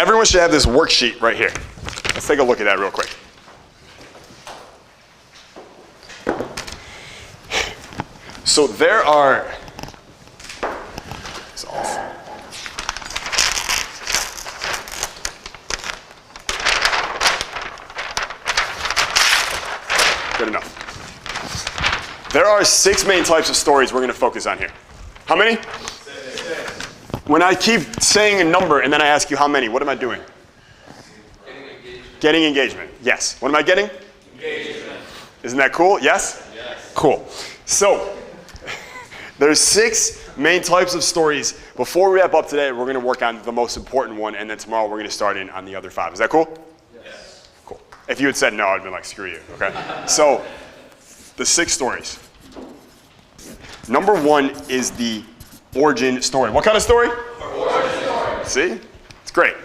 everyone should have this worksheet right here. Let's take a look at that real quick. So there are, it's off. Good enough. There are 6 main types of stories we're going to focus on here. How many? 6. When I keep saying a number and then I ask you how many, what am I doing? Getting engagement. Getting engagement. Yes. What am I getting? Engagement. Isn't that cool? Yes? Yes. Cool. So, there's 6 main types of stories. Before we wrap up today, we're going to work on the most important one, and then tomorrow we're going to start in on the other 5. Is that cool? Yes. Cool. If you had said no, I'd been like, screw you, okay? So, the 6 stories. Number 1 is the origin story. What kind of story? Origin story. See? It's great.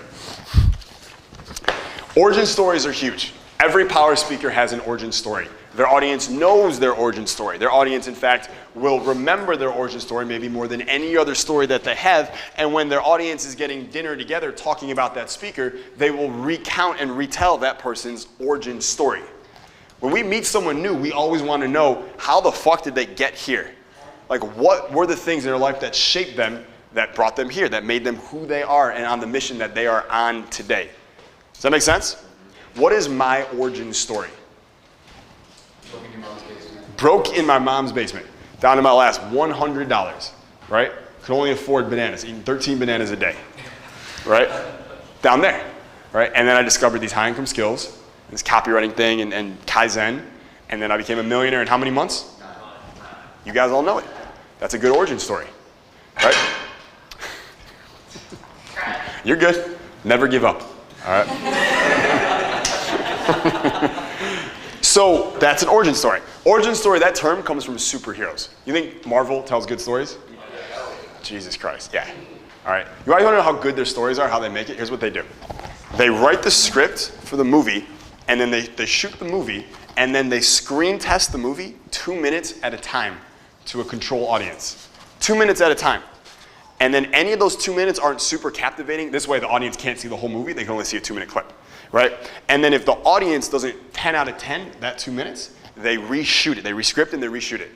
Origin stories are huge. Every power speaker has an origin story. Their audience knows their origin story. Their audience, in fact, will remember their origin story maybe more than any other story that they have. And when their audience is getting dinner together talking about that speaker, they will recount and retell that person's origin story. When we meet someone new, we always want to know, how the fuck did they get here? Like, what were the things in their life that shaped them, that brought them here, that made them who they are and on the mission that they are on today? Does that make sense? What is my origin story? Broke in your mom's basement. Broke in my mom's basement. Down to my last $100, right? Could only afford bananas, eating 13 bananas a day, right? Down there, right? And then I discovered these high income skills, this copywriting thing and Kaizen, and then I became a millionaire in how many months? 9. You guys all know it. That's a good origin story, right? You're good. Never give up, all right? So that's an origin story. Origin story, that term comes from superheroes. You think Marvel tells good stories? Jesus Christ, yeah. All right. You want to know how good their stories are, how they make it? Here's what they do. They write the script for the movie, and then they shoot the movie, and then they screen test the movie 2 minutes at a time to a control audience. 2 minutes at a time. And then any of those 2 minutes aren't super captivating. This way the audience can't see the whole movie. They can only see a 2-minute clip, right? And then if the audience doesn't 10 out of 10 that 2 minutes, they reshoot it. They rescript and they reshoot it.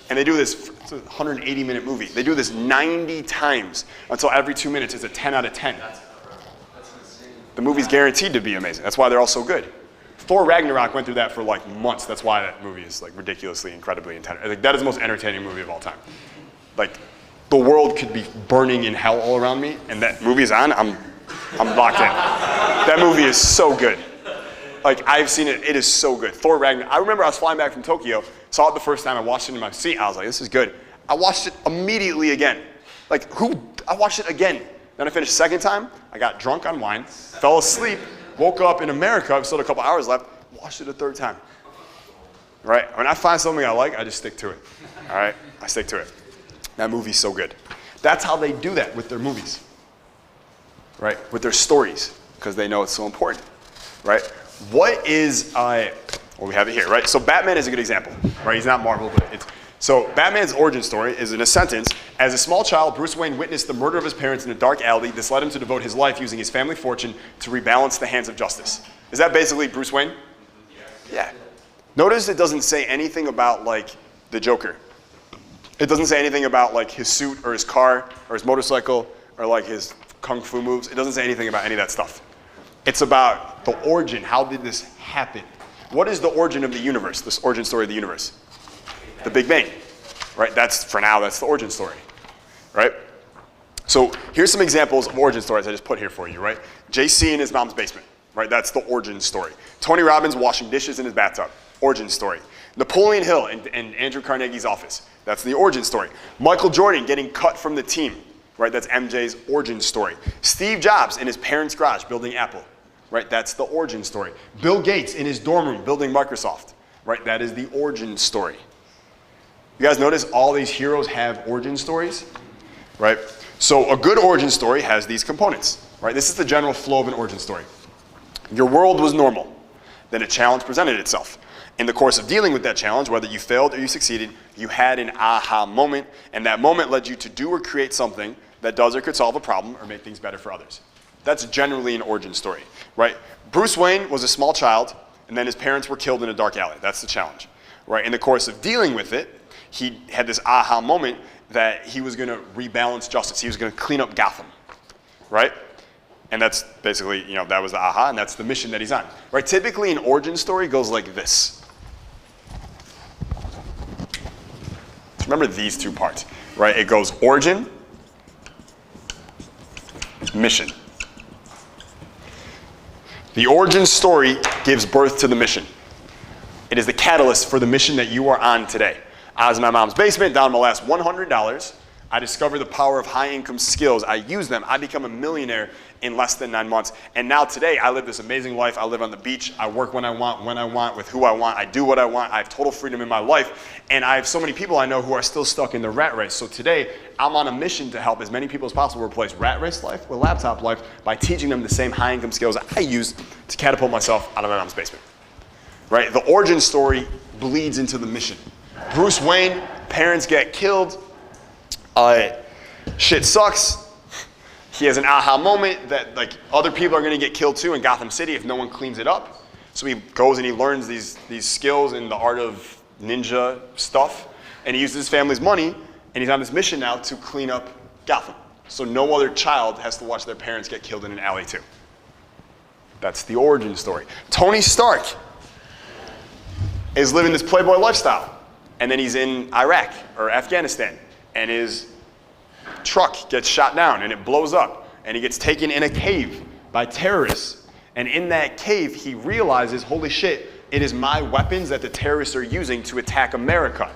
And they do this, it's a 180-minute movie. They do this 90 times until every 2 minutes it's a 10 out of 10. That's insane. The movie's guaranteed to be amazing. That's why they're all so good. Thor Ragnarok went through that for like months. That's why that movie is like ridiculously, incredibly intense. Like, that is the most entertaining movie of all time. Like, the world could be burning in hell all around me, and that movie's on, I'm locked in. That movie is so good. Like, I've seen it, it is so good. Thor Ragnarok, I remember I was flying back from Tokyo, saw it the first time, I watched it in my seat, I was like, this is good. I watched it immediately again. Like, I watched it again. Then I finished the second time, I got drunk on wine, fell asleep, woke up in America, I've still had a couple hours left, watched it a third time. Right? When I find something I like, I just stick to it. All right? I stick to it. That movie's so good. That's how they do that with their movies. Right? With their stories, because they know it's so important. Right? What is, well, we have it here, right? So Batman is a good example, right? He's not Marvel, but it's, so Batman's origin story is in a sentence: as a small child, Bruce Wayne witnessed the murder of his parents in a dark alley. This led him to devote his life using his family fortune to rebalance the hands of justice. Is that basically Bruce Wayne? Yeah. Notice it doesn't say anything about like the Joker. It doesn't say anything about like his suit or his car or his motorcycle or like his kung fu moves. It doesn't say anything about any of that stuff. It's about the origin. How did this happen? What is the origin of the universe? This origin story of the universe? The Big Bang, right? That's, for now, that's the origin story, right? So here's some examples of origin stories I just put here for you, right? JC in his mom's basement, right? That's the origin story. Tony Robbins washing dishes in his bathtub, origin story. Napoleon Hill in Andrew Carnegie's office, that's the origin story. Michael Jordan getting cut from the team, right? That's MJ's origin story. Steve Jobs in his parents' garage building Apple, right? That's the origin story. Bill Gates in his dorm room building Microsoft, right? That is the origin story. You guys notice all these heroes have origin stories, right? So a good origin story has these components, right? This is the general flow of an origin story. Your world was normal. Then a challenge presented itself. In the course of dealing with that challenge, whether you failed or you succeeded, you had an aha moment, and that moment led you to do or create something that does or could solve a problem or make things better for others. That's generally an origin story, right? Bruce Wayne was a small child, and then his parents were killed in a dark alley. That's the challenge, right? In the course of dealing with it, he had this aha moment that he was going to rebalance justice. He was going to clean up Gotham, right? And that's basically, that was the aha, and that's the mission that he's on, right? Typically, an origin story goes like this. Remember these two parts, right? It goes origin, mission. The origin story gives birth to the mission. It is the catalyst for the mission that you are on today. I was in my mom's basement, down to my last $100. I discovered the power of high income skills. I use them. I become a millionaire in less than 9 months. And now today, I live this amazing life. I live on the beach. I work when I want, with who I want. I do what I want. I have total freedom in my life. And I have so many people I know who are still stuck in the rat race. So today, I'm on a mission to help as many people as possible replace rat race life with laptop life by teaching them the same high income skills I use to catapult myself out of my mom's basement. Right? The origin story bleeds into the mission. Bruce Wayne, parents get killed. Shit sucks. He has an aha moment that other people are going to get killed too in Gotham City if no one cleans it up. So he goes and he learns these skills in the art of ninja stuff, and he uses his family's money, and he's on this mission now to clean up Gotham. So no other child has to watch their parents get killed in an alley too. That's the origin story. Tony Stark is living this playboy lifestyle, and then he's in Iraq or Afghanistan, and his truck gets shot down and it blows up, and he gets taken in a cave by terrorists, and in that cave he realizes, holy shit, it is my weapons that the terrorists are using to attack America.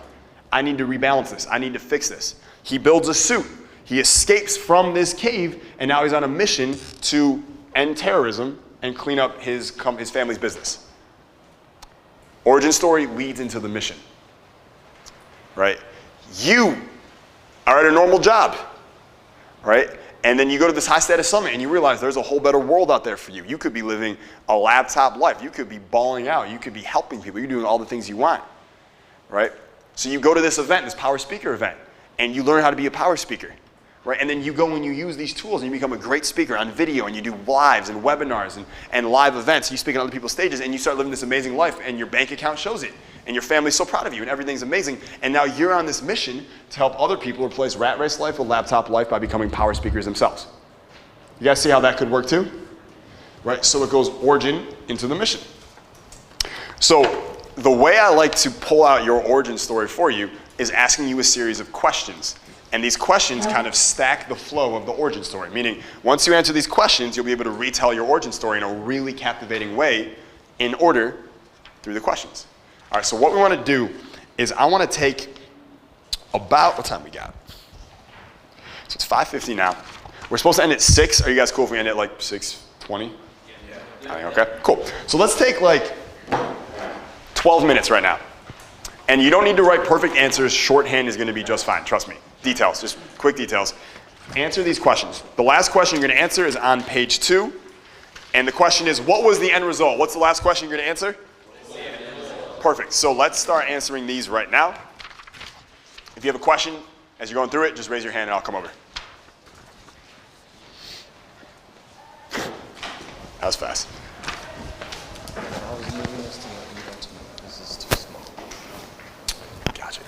I need to rebalance this. I need to fix this. He builds a suit. He escapes from this cave, and now he's on a mission to end terrorism and clean up his family's business. Origin story leads into the mission, right? You are at a normal job, right? And then you go to this high status summit and you realize there's a whole better world out there for you. You could be living a laptop life. You could be balling out. You could be helping people. You're doing all the things you want, right? So you go to this event, this power speaker event, and you learn how to be a power speaker, right? And then you go and you use these tools and you become a great speaker on video, and you do lives and webinars and live events. You speak on other people's stages and you start living this amazing life, and your bank account shows it. And your family's so proud of you and everything's amazing. And now you're on this mission to help other people replace rat race life with laptop life by becoming power speakers themselves. You guys see how that could work too? Right, so it goes origin into the mission. So the way I like to pull out your origin story for you is asking you a series of questions. And these questions kind of stack the flow of the origin story. Meaning, once you answer these questions, you'll be able to retell your origin story in a really captivating way in order through the questions. All right, so what we want to do is I want to take about, what time we got? So it's 5:50 now. We're supposed to end at 6. Are you guys cool if we end at like 6:20? Yeah. Okay, cool. So let's take like 12 minutes right now. And you don't need to write perfect answers. Shorthand is going to be just fine. Trust me. Details, just quick details. Answer these questions. The last question you're going to answer is on page 2. And the question is, what was the end result? What's the last question you're going to answer? Perfect. So let's start answering these right now. If you have a question as you're going through it, just raise your hand and I'll come over. That was fast. I was moving this to let you go to me. This is too small. Gotcha.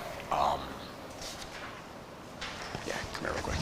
Yeah, come here real quick.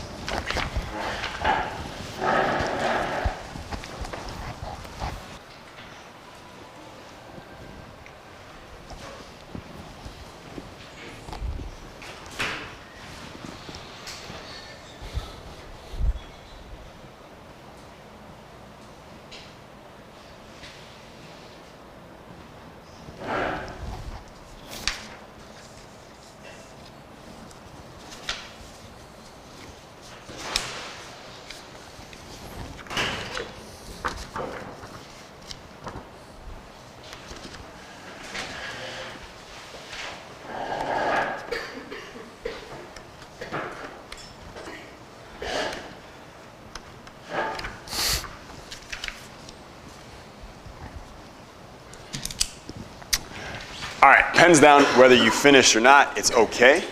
All right, pens down, whether you finish or not, it's okay.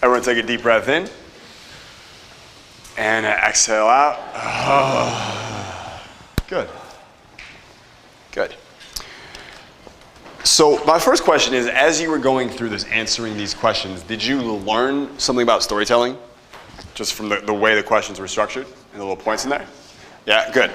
Everyone take a deep breath in. And exhale out. Good. Good. So my first question is, as you were going through this, answering these questions, did you learn something about storytelling? Just from the way the questions were structured and the little points in there? Yeah, good.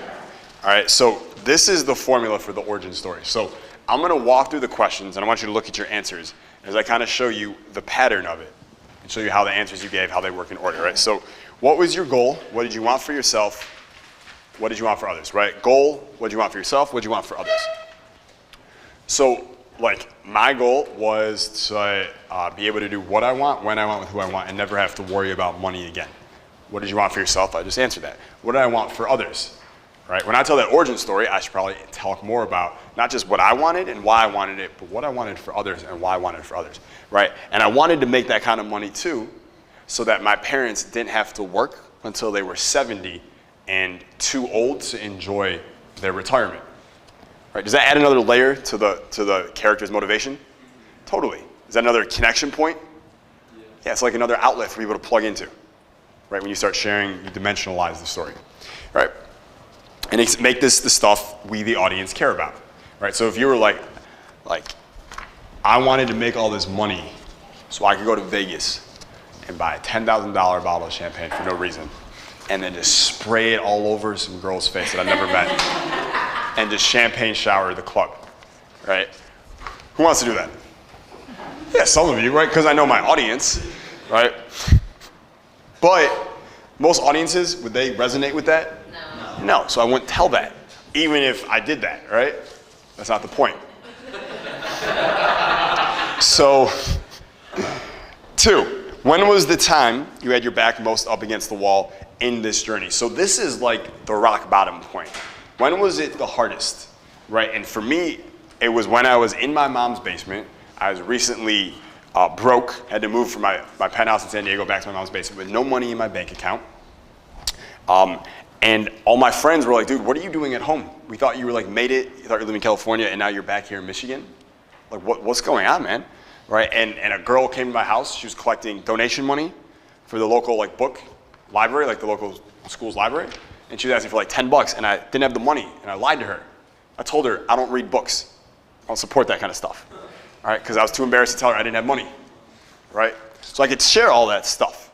All right, so this is the formula for the origin story. So I'm gonna walk through the questions and I want you to look at your answers as I kind of show you the pattern of it and show you how the answers you gave, how they work in order, right? So what was your goal? What did you want for yourself? What did you want for others, right? Goal, what did you want for yourself? What did you want for others? So like my goal was to be able to do what I want, when I want, with who I want, and never have to worry about money again. What did you want for yourself? I just answered that. What did I want for others? Right? When I tell that origin story, I should probably talk more about not just what I wanted and why I wanted it, but what I wanted for others and why I wanted it for others, right? And I wanted to make that kind of money too, so that my parents didn't have to work until they were 70 and too old to enjoy their retirement. Right? Does that add another layer to the character's motivation? Totally. Is that another connection point? Yeah, it's like another outlet for people to plug into. Right? When you start sharing, you dimensionalize the story. Right? And make this the stuff we, the audience, care about. Right? So if you were like, I wanted to make all this money so I could go to Vegas and buy a $10,000 bottle of champagne for no reason, and then just spray it all over some girl's face that I've never met, and just champagne shower the club, right? Who wants to do that? Yeah, some of you, right? Because I know my audience, right? But most audiences, would they resonate with that? No, so I wouldn't tell that, even if I did that, right? That's not the point. So, 2, when was the time you had your back most up against the wall in this journey? So this is like the rock bottom point. When was it the hardest, right? And for me, it was when I was in my mom's basement. I was recently broke, had to move from my penthouse in San Diego back to my mom's basement with no money in my bank account. And all my friends were like, dude, what are you doing at home? We thought you were like made it, you thought you were living in California, and now you're back here in Michigan. Like, what's going on, man? Right? And a girl came to my house. She was collecting donation money for the local like book library, like the local school's library. And she was asking for like $10, and I didn't have the money, and I lied to her. I told her, I don't read books. I don't support that kind of stuff. All right? Because I was too embarrassed to tell her I didn't have money. Right? So I could share all that stuff.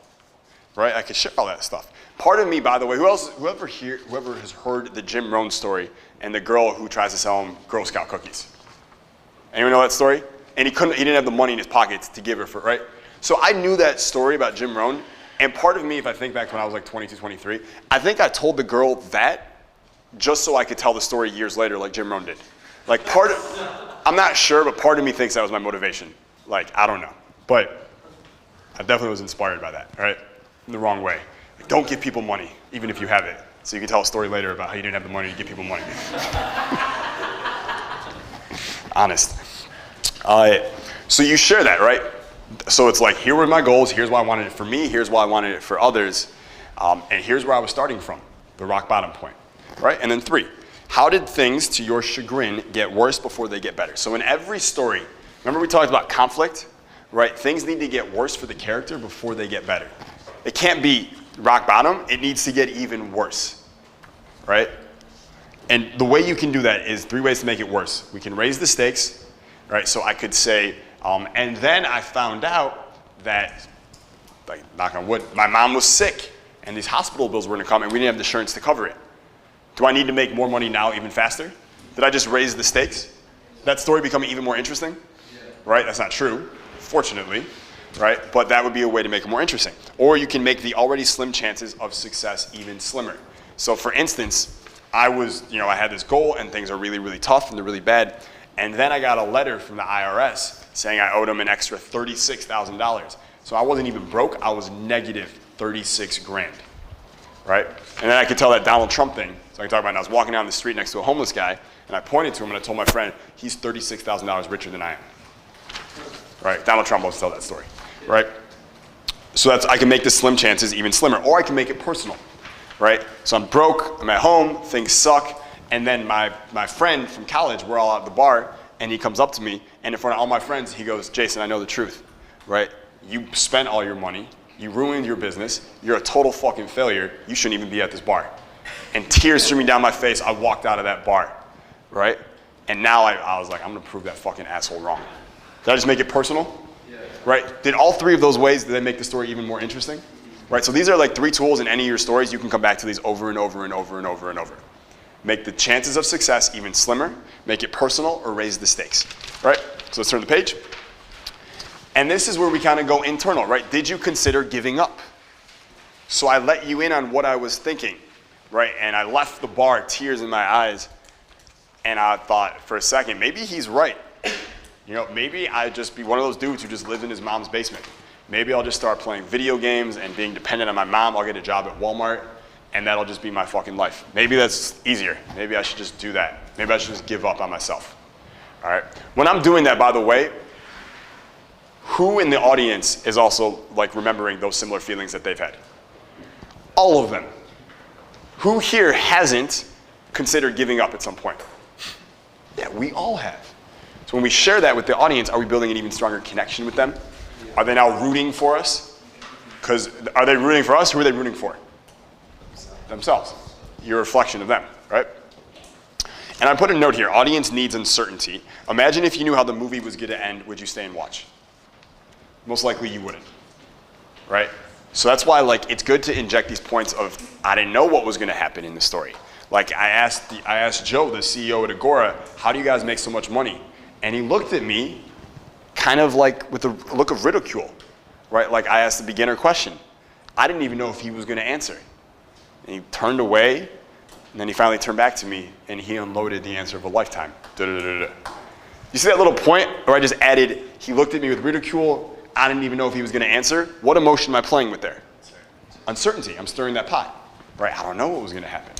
Right? I could share all that stuff. Part of me, by the way, whoever has heard the Jim Rohn story and the girl who tries to sell him Girl Scout cookies? Anyone know that story? And he didn't have the money in his pockets to give her for, right? So I knew that story about Jim Rohn, and part of me, if I think back to when I was like 22, 23, I think I told the girl that just so I could tell the story years later like Jim Rohn did. Like I'm not sure, but part of me thinks that was my motivation. Like, I don't know. But I definitely was inspired by that, all right? In the wrong way. Like, don't give people money, even if you have it. So you can tell a story later about how you didn't have the money to give people money. Honest. So you share that, right? So it's like, here were my goals, here's why I wanted it for me, here's why I wanted it for others, and here's where I was starting from, the rock bottom point, right? And then 3, how did things, to your chagrin, get worse before they get better? So in every story, remember we talked about conflict, right? Things need to get worse for the character before they get better. It can't be rock bottom, it needs to get even worse, right? And the way you can do that is 3 ways to make it worse. We can raise the stakes, right? So I could say, and then I found out that, like, knock on wood, my mom was sick and these hospital bills were gonna come and we didn't have the insurance to cover it. Do I need to make more money now even faster? Did I just raise the stakes? That story become even more interesting? Right? That's not true, fortunately, right? But that would be a way to make it more interesting. Or you can make the already slim chances of success even slimmer. So for instance, I had this goal and things are really, really tough and they're really bad. And then I got a letter from the IRS saying I owed them an extra $36,000. So I wasn't even broke, I was negative 36 grand, right? And then I could tell that Donald Trump thing. So I can talk about it. I was walking down the street next to a homeless guy and I pointed to him and I told my friend, he's $36,000 richer than I am. Right? Donald Trump wants to tell that story, right? So I can make the slim chances even slimmer, or I can make it personal, right? So I'm broke, I'm at home, things suck, and then my friend from college, we're all at the bar, and he comes up to me, and in front of all my friends, he goes, Jason, I know the truth, right? You spent all your money, you ruined your business, you're a total fucking failure, you shouldn't even be at this bar. and tears streaming down my face, I walked out of that bar, right? And now I was like, I'm gonna prove that fucking asshole wrong. Did I just make it personal? Yeah. Right? Did all three of those ways, did they make the story even more interesting? Right, so these are like 3 tools in any of your stories. You can come back to these over and over and over and over and over. Make the chances of success even slimmer, make it personal, or raise the stakes, right? So let's turn the page. And this is where we kind of go internal, right? Did you consider giving up? So I let you in on what I was thinking, right? And I left the bar, tears in my eyes, and I thought for a second, maybe he's right. You know, maybe I'd just be one of those dudes who just lived in his mom's basement. Maybe I'll just start playing video games and being dependent on my mom. I'll get a job at Walmart, and that'll just be my fucking life. Maybe that's easier. Maybe I should just do that. Maybe I should just give up on myself. All right? When I'm doing that, by the way, who in the audience is also like remembering those similar feelings that they've had? All of them. Who here hasn't considered giving up at some point? Yeah, we all have. So when we share that with the audience, are we building an even stronger connection with them? Are they now rooting for us? Because are they rooting for us? Who are they rooting for? Themselves. You're a reflection of them, right? And I put a note here. Audience needs uncertainty. Imagine if you knew how the movie was going to end, would you stay and watch? Most likely you wouldn't, right? So that's why like it's good to inject these points of I didn't know what was going to happen in the story. Like I asked Joe, the CEO at Agora, how do you guys make so much money? And he looked at me kind of like with a look of ridicule, right? Like I asked the beginner question. I didn't even know if he was going to answer. And he turned away, and then he finally turned back to me, and he unloaded the answer of a lifetime. You see that little point where I just added, he looked at me with ridicule, I didn't even know if he was going to answer? What emotion am I playing with there? Uncertainty. I'm stirring that pot, right? I don't know what was going to happen.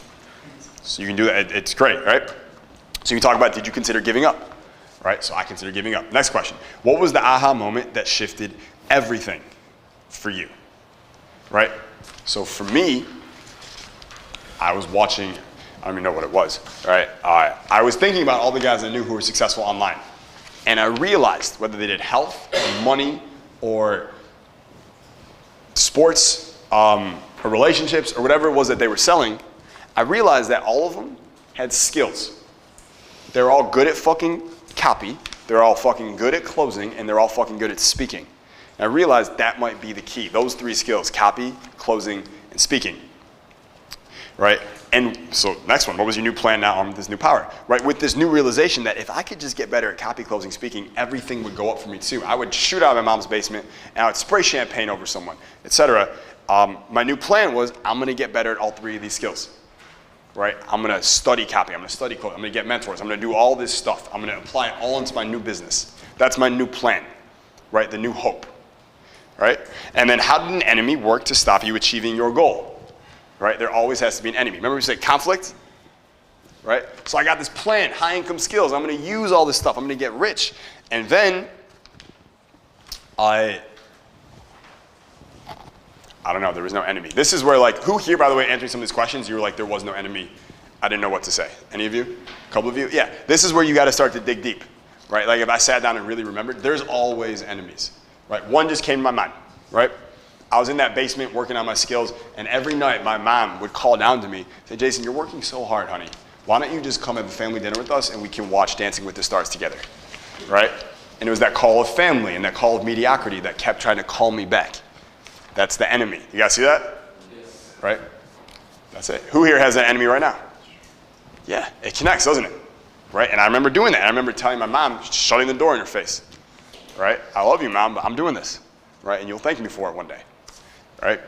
So you can do that. It's great, right? So you can talk about, did you consider giving up? Right, so I consider giving up. Next question. What was the aha moment that shifted everything for you? Right? So for me, I was watching, I don't even know what it was, right? I was thinking about all the guys I knew who were successful online. And I realized whether they did health, or money, or sports, or relationships, or whatever it was that they were selling, I realized that all of them had skills. They're all good at fucking copy, they're all fucking good at closing, and they're all fucking good at speaking. And I realized that might be the key. Those 3 skills, copy, closing, and speaking. Right? And so next one, what was your new plan now on this new power? Right? With this new realization that if I could just get better at copy, closing, speaking, everything would go up for me too. I would shoot out of my mom's basement, and I would spray champagne over someone, etc. My new plan was I'm gonna get better at all 3 of these skills. Right? I'm gonna study copy, I'm gonna study code, I'm gonna get mentors, I'm gonna do all this stuff. I'm gonna apply it all into my new business. That's my new plan, right? The new hope, right? And then how did an enemy work to stop you achieving your goal, right? There always has to be an enemy. Remember we said conflict, right? So I got this plan, high income skills, I'm gonna use all this stuff, I'm gonna get rich. And then I don't know, there was no enemy. This is where like, who here, by the way, answering some of these questions, you were like, there was no enemy. I didn't know what to say. Any of you? A couple of you? Yeah, this is where you gotta start to dig deep, right? Like if I sat down and really remembered, there's always enemies, right? One just came to my mind, right? I was in that basement working on my skills, and every night my mom would call down to me, say, Jason, you're working so hard, honey. Why don't you just come have a family dinner with us and we can watch Dancing with the Stars together, right? And it was that call of family and that call of mediocrity that kept trying to call me back. That's the enemy. You guys see that? Yes. Right? That's it. Who here has an enemy right now? Yeah, it connects, doesn't it? Right? And I remember doing that. I remember telling my mom, shutting the door in her face. Right? I love you, Mom, but I'm doing this. Right? And you'll thank me for it one day. Right?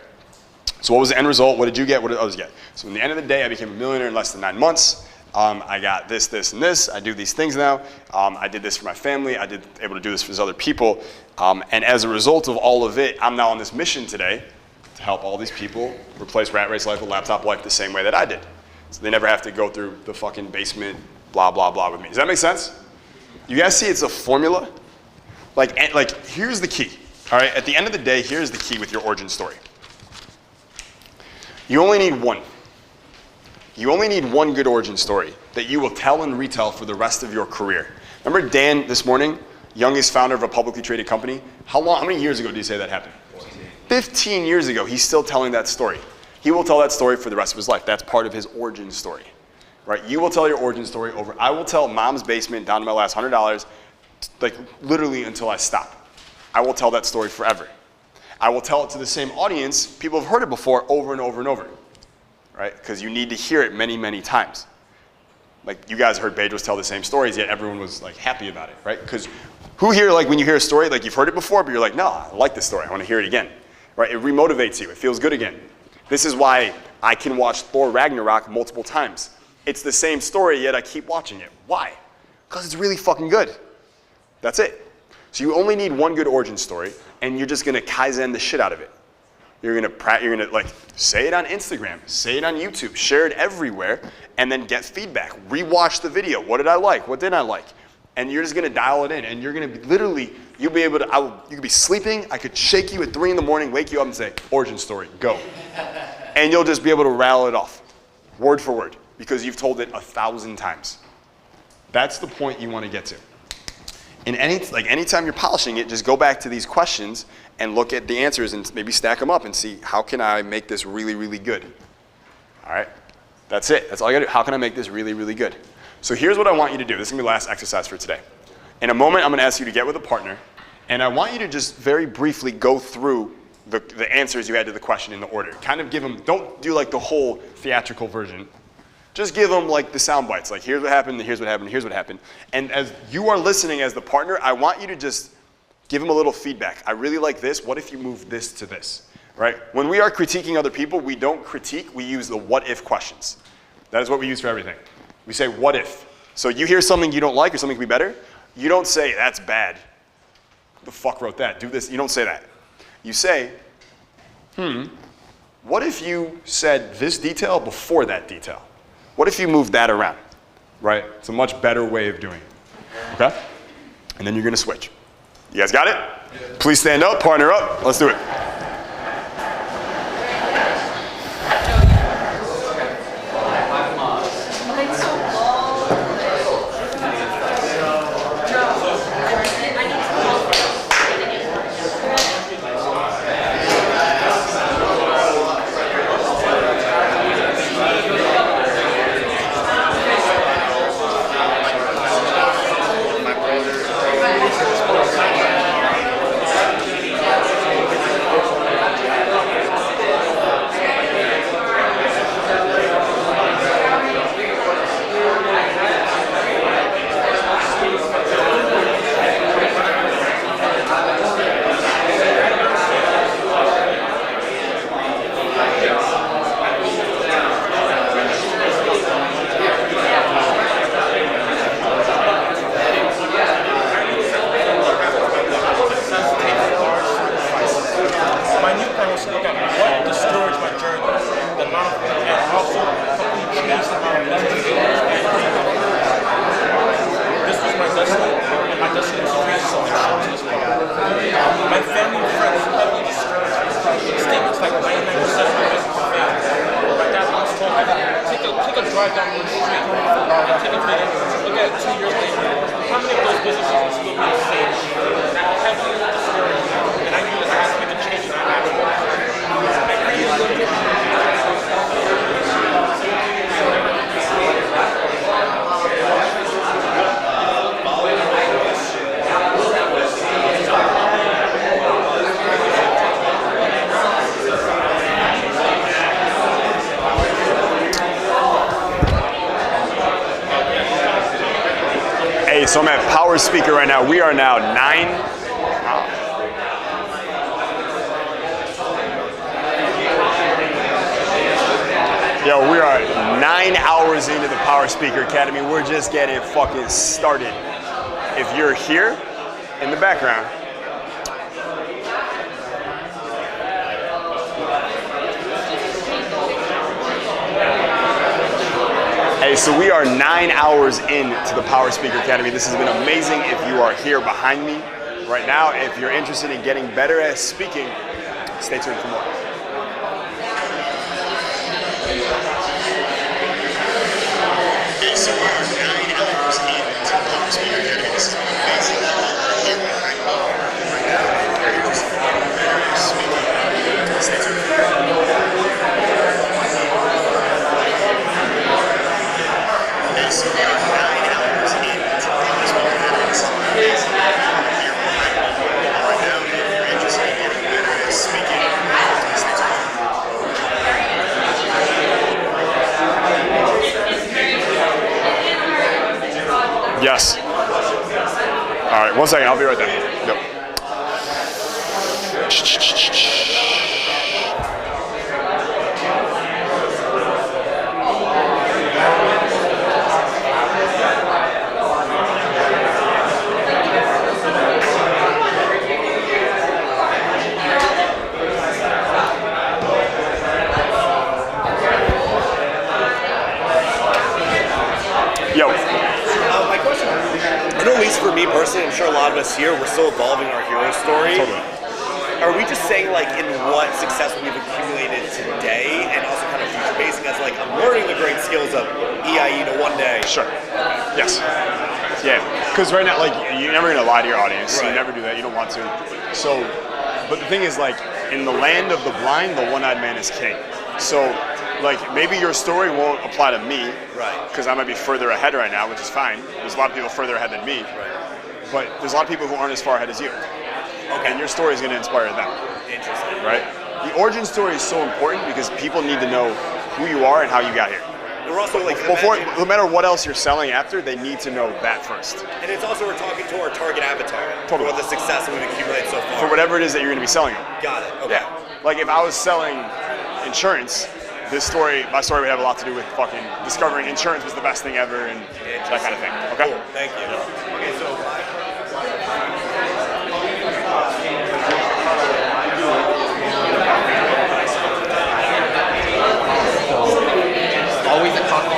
So what was the end result? What did you get? What did others get? So in the end of the day, I became a millionaire in less than 9 months. I got this, this, and this. I do these things now. I did this for my family. I did able to do this for other people. And as a result of all of it, I'm now on this mission today to help all these people replace rat race life with laptop life the same way that I did. So they never have to go through the fucking basement, blah, blah, blah with me. Does that make sense? You guys see it's a formula? Like here's the key. All right, at the end of the day, here's the key with your origin story. You only need one. You only need one good origin story that you will tell and retell for the rest of your career. Remember Dan this morning, youngest founder of a publicly traded company? How many years ago did you say that happened? 15 years ago, he's still telling that story. He will tell that story for the rest of his life. That's part of his origin story, right? You will tell your origin story over. I will tell Mom's Basement down to my last $100, like literally until I stop. I will tell that story forever. I will tell it to the same audience. People have heard it before over and over and over, right? Because you need to hear it many, many times. Like you guys heard Bedros tell the same stories, yet everyone was like happy about it, right? Because who here, like when you hear a story, like you've heard it before, but you're like, no, I like this story. I want to hear it again, right? It remotivates you. It feels good again. This is why I can watch Thor Ragnarok multiple times. It's the same story, yet I keep watching it. Why? Because it's really fucking good. That's it. So you only need one good origin story, and you're just gonna Kaizen the shit out of it. You're gonna like say it on Instagram, say it on YouTube, share it everywhere, and then get feedback. Rewatch the video. What did I like? What didn't I like? And you're just gonna dial it in, and you're gonna be literally, you'll be able to. You could be sleeping. I could shake you at 3 a.m, wake you up, and say, "Origin story, go," and you'll just be able to rattle it off, word for word, because you've told it 1,000 times. That's the point you want to get to. In anytime you're polishing it, just go back to these questions and look at the answers and maybe stack them up and see, how can I make this really, really good? All right, that's it. That's all you gotta do. How can I make this really, really good? So here's what I want you to do. This is gonna be the last exercise for today. In a moment, I'm gonna ask you to get with a partner, and I want you to just very briefly go through the answers you had to the question in the order. Kind of give them, don't do like the whole theatrical version. Just give them like the sound bites, like here's what happened, here's what happened, here's what happened. And as you are listening as the partner, I want you to just give them a little feedback. I really like this, what if you move this to this, right? When we are critiquing other people, we don't critique, we use the what if questions. That is what we use for everything. We say what if. So you hear something you don't like or something could be better, you don't say that's bad. Who the fuck wrote that? Do this, you don't say that. You say, what if you said this detail before that detail? What if you moved that around, right? It's a much better way of doing it, okay? And then you're gonna switch. You guys got it? Yeah. Please stand up, partner up, let's do it. So I'm at Power Speaker right now. We are now 9. Yo, we are 9 hours into the Power Speaker Academy. We're just getting fucking started. If you're here in the background, hey, so we are 9 hours into the Power Speaker Academy. This has been amazing. If you are here behind me right now, if you're interested in getting better at speaking, stay tuned for more. Hey, so we are 9 hours into the Power Speaker Academy. This has been amazing. If you're here behind me right now, if you're interested in getting better at speaking, stay tuned for more. Yes. All right, 1 second. I'll be right there. Yep. Yo. My question, I know at least for me personally, I'm sure a lot of us here, we're still evolving our hero story. Totally. Are we just saying like in what success we've accumulated today and also kind of future basing as like I'm learning the great skills of EIE to one day? Sure. Yes. Yeah. Because right now, like, you're never gonna lie to your audience. Right. You never do that. You don't want to. So, but the thing is, like, in the land of the blind, the one-eyed man is king. So, like, maybe your story won't apply to me. Right. Because I might be further ahead right now, which is fine. There's a lot of people further ahead than me. Right. But there's a lot of people who aren't as far ahead as you. Okay. And your story is gonna inspire them. Interesting. Right? The origin story is so important because people need to know who you are and how you got here. And we're also like Before, imagine- no matter what else you're selling after, they need to know that first. and it's also we're talking to our target avatar Totally. for the success that we've accumulated so far. For whatever it is that you're going to be selling them. Got it. Okay. Yeah. Like if I was selling insurance, my story would have a lot to do with fucking discovering insurance was the best thing ever and that kind of thing. Okay? Cool. Thank you. Okay, so Always a coffee.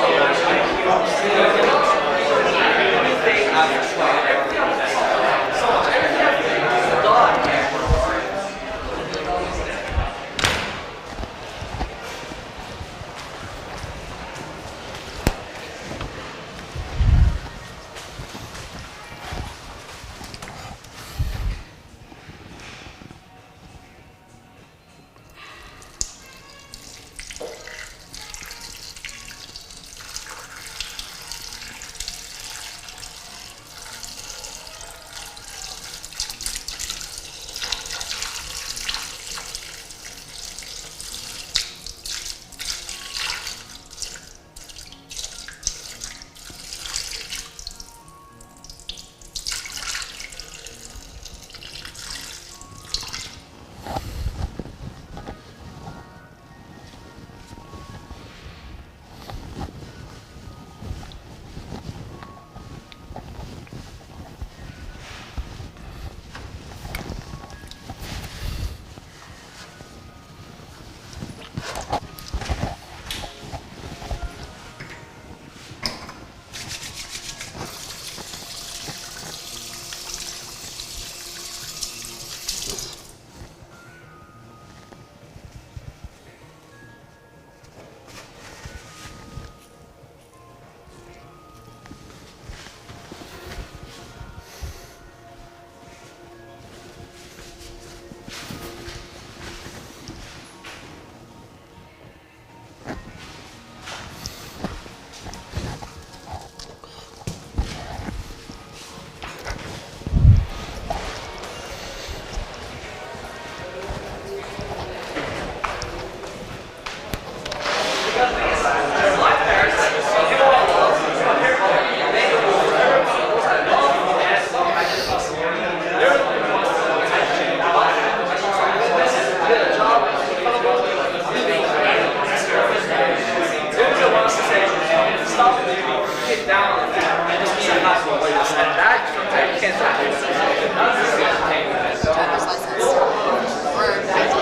Driver's license or ID.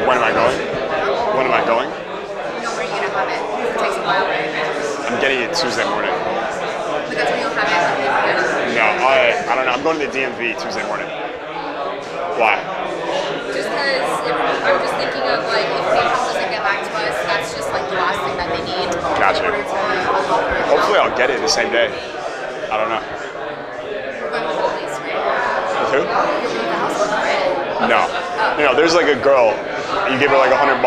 When am I going? When am I going? No, where are you gonna have it? It takes a while. I'm getting it Tuesday morning. But that's when you'll have it. No, I don't know. I'm going to the DMV Tuesday morning. Why? Just because I'm just thinking of like if PayPal doesn't get back to us, that's just like the last thing that they need. Gotcha. In order to unlock their account. Hopefully I'll get it the same day. I don't know. We're going with the police, right? With who? You're going with the household, right? No. No, there's like a girl, you give her like $100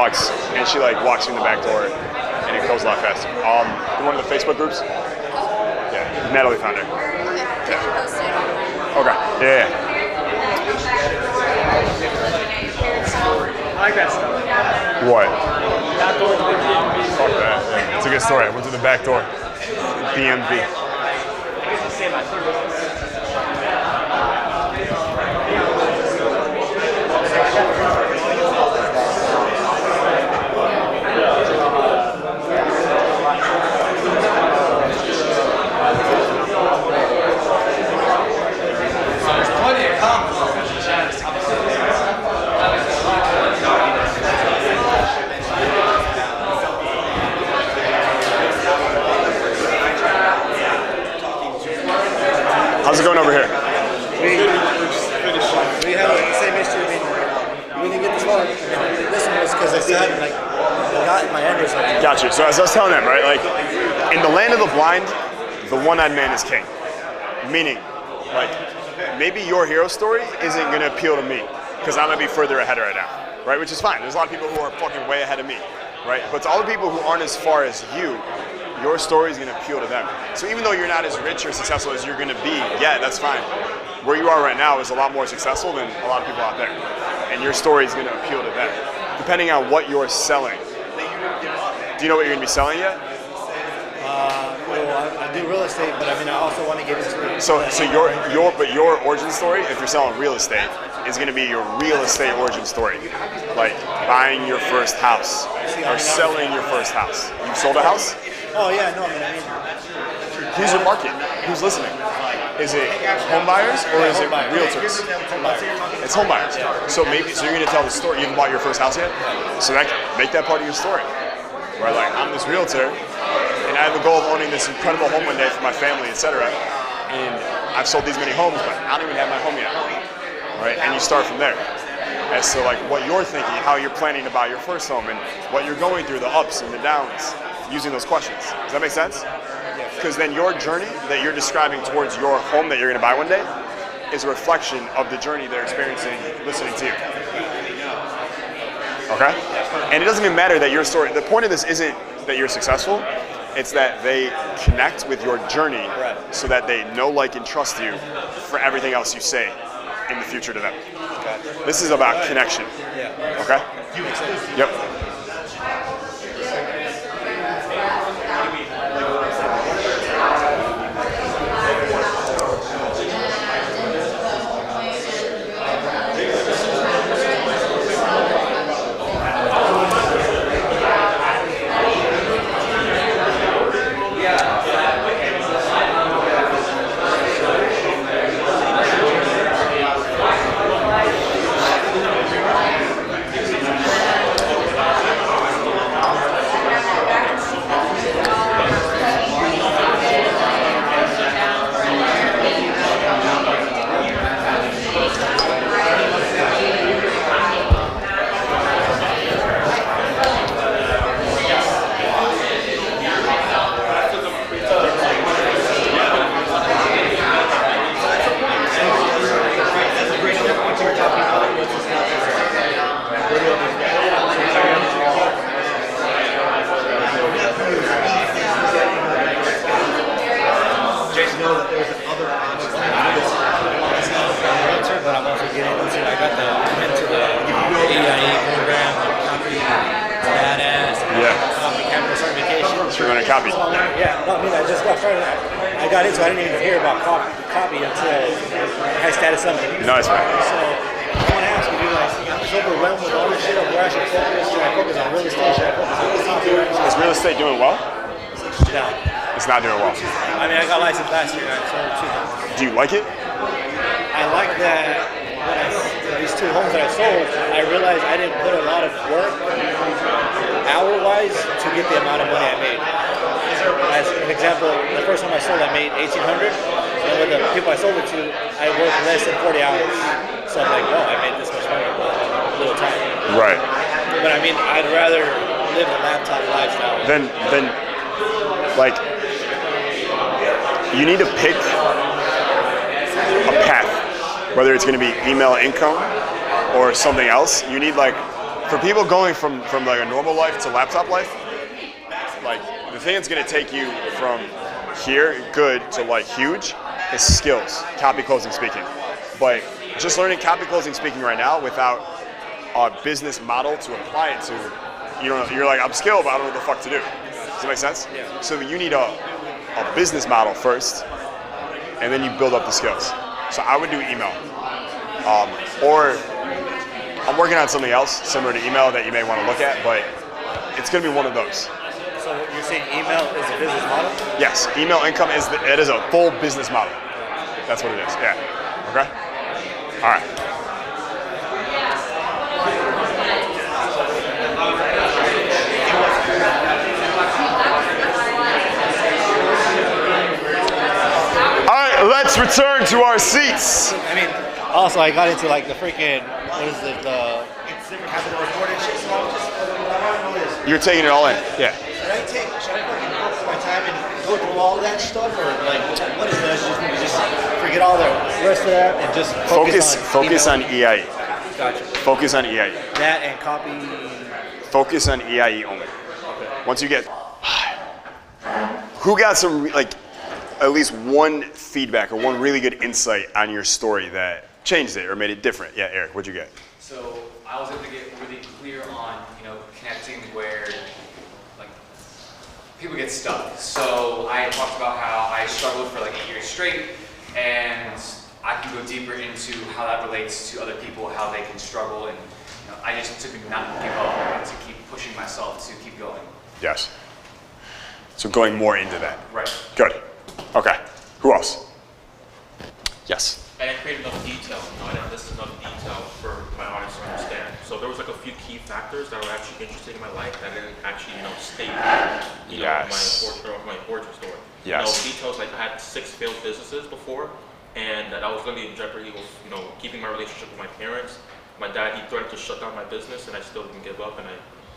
and she like walks you in the back door and it goes a lot faster. In one of the Facebook groups? Yeah, Natalie found her. Okay. Keep it posted. Okay, yeah. I like that stuff. What? Not going to the DMV. Fuck that. Yeah. It's a good story. I went to the back door. DMV. say my third business. There's plenty of comments in the chat. How's it going over here? We have the same issue. I mean, we didn't get this far. This one was because I still hadn't got my end or something. Got you. So as I was telling them, right, like in the land of the blind, the one-eyed man is king. Meaning, like maybe your hero story isn't gonna appeal to me because I'm gonna be further ahead right now, right? Which is fine. There's a lot of people who are fucking way ahead of me, right? But to all the people who aren't as far as you, your story is gonna appeal to them. So even though you're not as rich or successful as you're gonna be, yeah, that's fine. Where you are right now is a lot more successful than a lot of people out there, and your story is gonna appeal to them, depending on what you're selling. Do you know what you're gonna be selling yet? Well, I do real estate, but I mean, I also want to get into it. So your origin story, if you're selling real estate, is going to be your real estate origin story, like buying your first house or selling your first house. You've sold a house? Oh yeah, no, I mean, Who's your market? Who's listening? Is it home buyers or is it realtors? It's home buyers. So you're going to tell the story. You haven't bought your first house yet, so make that part of your story. Where like I'm this realtor, and I have the goal of owning this incredible home one day for my family, etc. And I've sold these many homes, but I don't even have my home yet. Right? And you start from there. As to like what you're thinking, how you're planning to buy your first home, and what you're going through, the ups and the downs, using those questions. Does that make sense? Because then your journey that you're describing towards your home that you're going to buy one day is a reflection of the journey they're experiencing listening to you. Okay? And it doesn't even matter that your story, the point of this isn't that you're successful, it's that they connect with your journey so that they know, like, and trust you for everything else you say in the future to them. This is about connection. Okay? Yep. But I'm also getting into. I got into the EIE program, copy badass, copy capital certification. So you're going to copy. Yeah, no, I mean, I just got started. I got into. I didn't even hear about copy until High Status Summit. Nice, man. So I want to ask you, like, I'm just overwhelmed with all this shit of where I should focus. Should I focus on real estate? Should I focus on this topic? Is real estate doing well? No. It's not doing well. I mean, I got licensed last year. I sold 2 homes. Do you like it? I like that when these 2 homes that I sold, I realized I didn't put a lot of work, hour-wise, to get the amount of money I made. As an example, the first home I sold, I made $1,800, and with the people I sold it to, I worked less than 40 hours. So I'm like, oh, I made this much money in a little time. Right. But I mean, I'd rather live the laptop lifestyle. Then, like, you need to pick a path, whether it's going to be email income or something else. You need, like, for people going from like a normal life to laptop life, like the thing that's going to take you from here good to like huge is skills, copy, closing, speaking. But just learning copy, closing, speaking right now without a business model to apply it to, you're like, I'm skilled, but I don't know what the fuck to do. Does that make sense? Yeah. So you need a business model first, and then you build up the skills. So I would do email. Or I'm working on something else similar to email that you may want to look at, but it's going to be one of those. So you're saying email is a business model? Yes, email income is it is a full business model. That's what it is. Yeah. Okay. All right. All right. Let's return to our seats. I mean, also I got into like the freaking, what is it, It's different having to record and shit, so I want to know this. You're taking it all in. Yeah. should I fucking focus my time and go through all that stuff, or like, what is that? Just forget all the rest of that and just Focus on EIE. Gotcha. Focus on EIE. That and copy. Focus on EIE only. Once you get, who got some like, at least one feedback or one really good insight on your story that changed it or made it different? Yeah, Eric, what'd you get? So I was able to get really clear on, connecting where like people get stuck. So I talked about how I struggled for like 8 years straight, and I can go deeper into how that relates to other people, how they can struggle, and I just took to not give up and to keep pushing myself to keep going. Yes. So going more into that. Right. Good. Okay. Who else? Yes. I didn't create enough detail. I didn't list enough detail for my audience to understand. So there was like a few key factors that were actually interesting in my life that I didn't actually, state, Yes. my origin story. Yes. Details like I had 6 failed businesses before, and that I was going to be in jeopardy with, keeping my relationship with my parents. My dad, he threatened to shut down my business, and I still didn't give up. And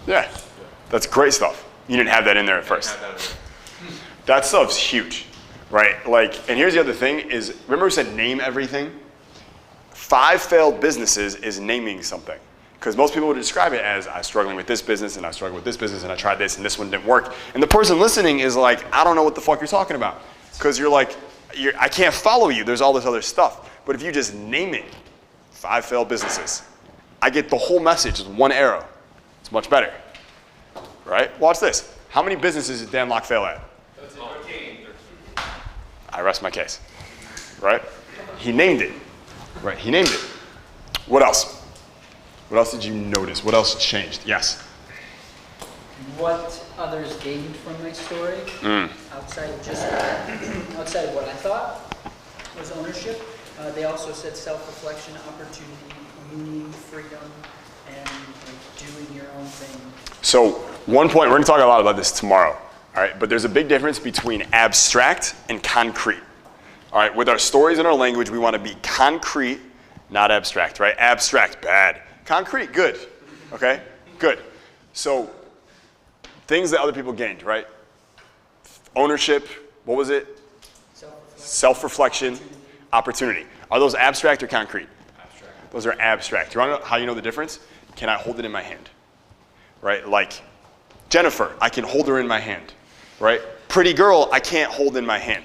Yeah. That's great stuff. You didn't have that in there at first. That stuff's huge, right? Like, and here's the other thing is, remember we said name everything? 5 failed businesses is naming something. Because most people would describe it as, I was struggling with this business, and I struggled with this business, and I tried this, and this one didn't work. And the person listening is like, I don't know what the fuck you're talking about. Because you're like, I can't follow you. There's all this other stuff. But if you just name it, 5 failed businesses, I get the whole message with one arrow. It's much better, right? Watch this. How many businesses did Dan Locke fail at? 13. I rest my case, right? He named it, right? He named it. What else? What else did you notice? What else changed? Yes. What others gained from my story, outside of what I thought was ownership. They also said self-reflection, opportunity, meaning, freedom, and doing your own thing. So one point, we're gonna talk a lot about this tomorrow, all right? But there's a big difference between abstract and concrete. All right, with our stories and our language, we wanna be concrete, not abstract, right? Abstract, bad. Concrete, good, okay? Good. So things that other people gained, right? Ownership, what was it? Self-reflection, opportunity. Are those abstract or concrete? Abstract. Those are abstract. You wanna know how you know the difference? Can I hold it in my hand? Right, like Jennifer, I can hold her in my hand, right? Pretty girl, I can't hold in my hand.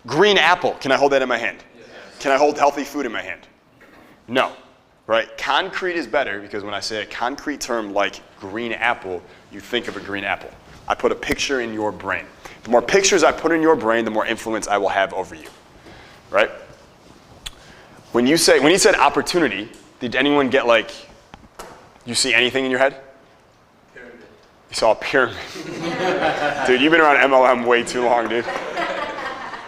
Green apple, can I hold that in my hand? Yes. Can I hold healthy food in my hand? No, right? Concrete is better because when I say a concrete term like green apple, you think of a green apple. I put a picture in your brain. The more pictures I put in your brain, the more influence I will have over you, right? When you said opportunity, did anyone get like, you see anything in your head? You saw a pyramid. Dude, you've been around MLM way too long, dude.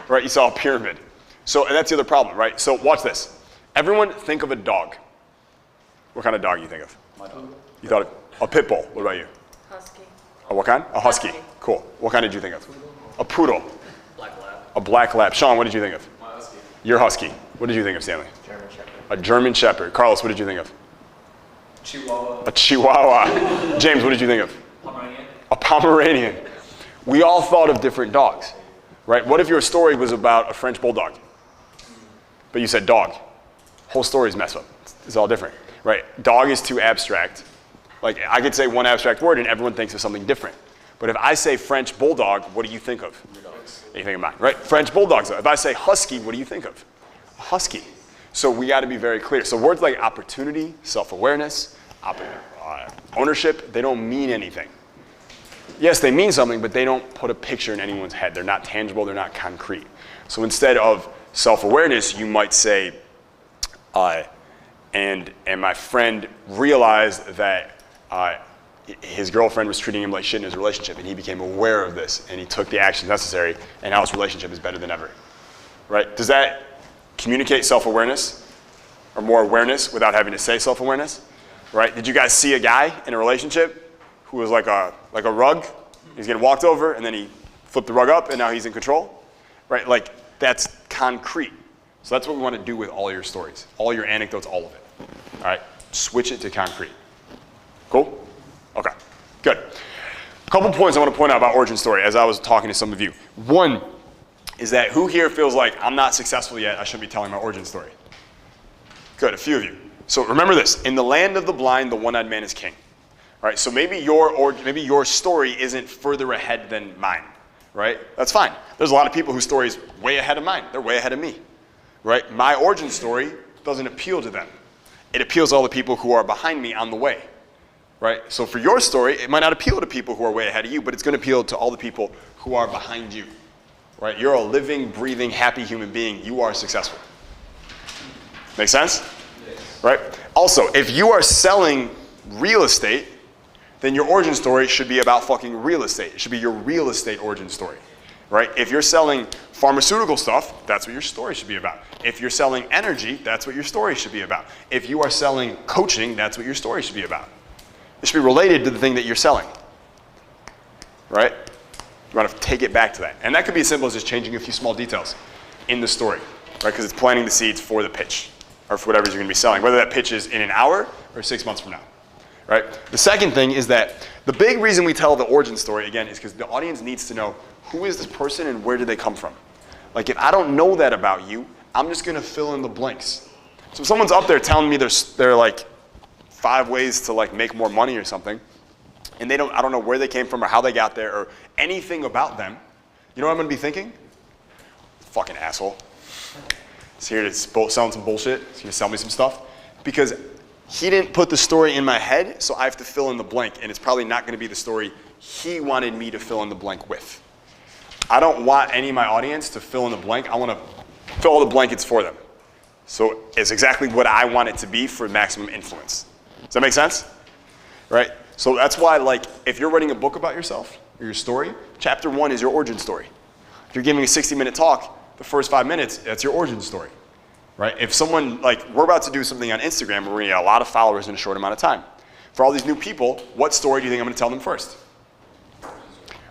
Right, you saw a pyramid. So, and that's the other problem, right? So watch this. Everyone think of a dog. What kind of dog you think of? My dog. You thought of a pit bull. What about you? Husky. A what kind? A husky. Husky. Cool. What kind did you think of? A poodle. Black lab. A black lab. Sean, what did you think of? My husky. Your husky. What did you think of, Stanley? German Shepherd. A German Shepherd. Carlos, what did you think of? Chihuahua. A Chihuahua. James, what did you think of? Pomeranian. A Pomeranian. We all thought of different dogs, right? What if your story was about a French bulldog? But you said dog. Whole story is messed up. It's all different, right? Dog is too abstract. Like I could say one abstract word and everyone thinks of something different. But if I say French bulldog, what do you think of? Anything of mine, right? French bulldogs. If I say husky, what do you think of? A husky. So we got to be very clear. So words like opportunity, self-awareness, ownership, they don't mean anything. Yes, they mean something, but they don't put a picture in anyone's head. They're not tangible, they're not concrete. So instead of self-awareness, you might say, and my friend realized that his girlfriend was treating him like shit in his relationship, and he became aware of this, and he took the actions necessary, and now his relationship is better than ever, right? Does that communicate self-awareness or more awareness without having to say self-awareness, right? Did you guys see a guy in a relationship who was like a rug? He's getting walked over, and then he flipped the rug up, and now he's in control, right? Like, that's concrete. So that's what we want to do with all your stories, all your anecdotes, all of it, all right? Switch it to concrete. Cool? Okay, good. A couple points I want to point out about origin story as I was talking to some of you. One is that who here feels like I'm not successful yet, I shouldn't be telling my origin story? Good, a few of you. So remember this, in the land of the blind, the one-eyed man is king. All right, so maybe your story isn't further ahead than mine, right? That's fine. There's a lot of people whose story is way ahead of mine. They're way ahead of me, right? My origin story doesn't appeal to them. It appeals to all the people who are behind me on the way. Right? So for your story, it might not appeal to people who are way ahead of you, but it's going to appeal to all the people who are behind you. Right? You're a living, breathing, happy human being. You are successful. Make sense? Yes. Right? Also, if you are selling real estate, then your origin story should be about fucking real estate. It should be your real estate origin story. Right? If you're selling pharmaceutical stuff, that's what your story should be about. If you're selling energy, that's what your story should be about. If you are selling coaching, that's what your story should be about. It should be related to the thing that you're selling, right? You want to take it back to that. And that could be as simple as just changing a few small details in the story, right? Because it's planting the seeds for the pitch or for whatever you're going to be selling, whether that pitch is in an hour or 6 months from now, right? The second thing is that the big reason we tell the origin story, again, is because the audience needs to know who is this person and where did they come from. Like, if I don't know that about you, I'm just going to fill in the blanks. So if someone's up there telling me they're like, 5 ways to like make more money or something, and I don't know where they came from or how they got there or anything about them, you know what I'm gonna be thinking? Fucking asshole. He's here to sell some bullshit. He's gonna sell me some stuff. Because he didn't put the story in my head, so I have to fill in the blank, and it's probably not gonna be the story he wanted me to fill in the blank with. I don't want any of my audience to fill in the blank. I wanna fill all the blankets for them. So it's exactly what I want it to be for maximum influence. Does that make sense? Right? So that's why, like, if you're writing a book about yourself or your story, chapter 1 is your origin story. If you're giving a 60-minute talk, the first 5 minutes, that's your origin story. Right? If someone, like, we're about to do something on Instagram where we're going to get a lot of followers in a short amount of time. For all these new people, what story do you think I'm going to tell them first?